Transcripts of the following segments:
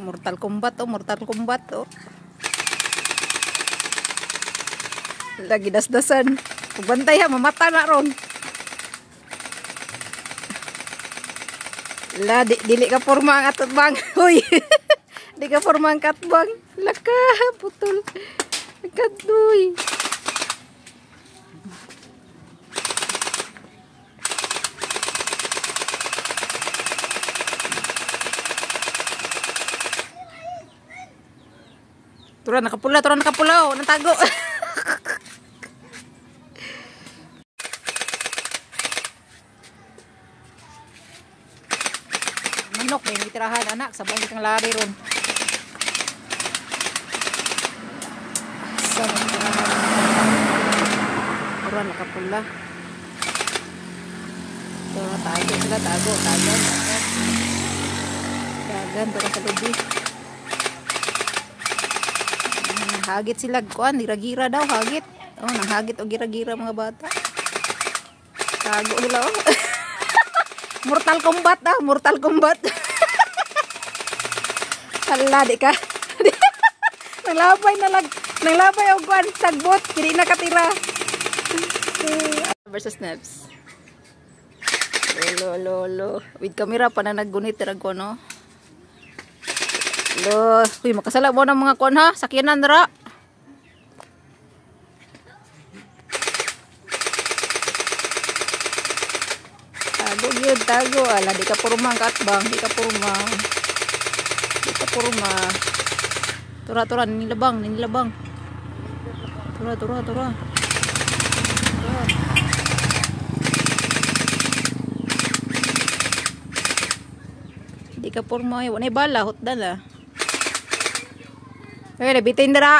Mortal Kombat oh, Mortal Kombat oh. Lagi dasdasan. Pagbantay ha, mamata na ron. La, dili ka forma ang atot bang. Uy. Di ka forma ang katbang. Laka, putol. Kaduy. Tura nakapula oh, natago. Manok may mitirahan anak, sabay kang lari ron. Sa mitirahan. Tura nakapula. Tura tago sila, tagan. Tagan, tura sa lubi. Hagit sila kuan, gira-gira daw hagit. Oh, nang hagit o gira-gira mga bata. Tago nila oh. Mortal Kombat ah, Mortal Kombat. Hala di ka. Nanglabay og kuan sagbot, kini nakatira. Versus Snaps. Lolo. With camera pa na naggunit ra ko no. Lo, uy makasala mo ng mga kuan ha, sakyanan ra. Tago ala di ka purma katbang, di ka purma. Tura nilabang. Tura. Di ka purma, wala bala hotdan ah. Eh, bitin dara.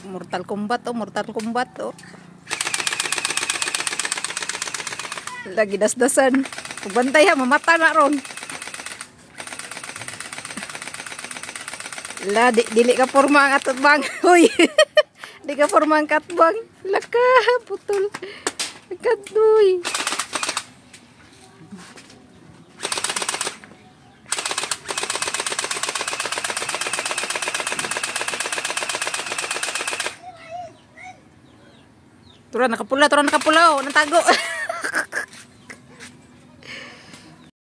Mortal Kombat oh. Lagi dasdasan. Pagbantay ha, mamata na ron. La, dili ka forma ang atot bang. Uy. Di ka forma ang katbang. Laka, putol. Kaduy. Tura nakapula oh, natago.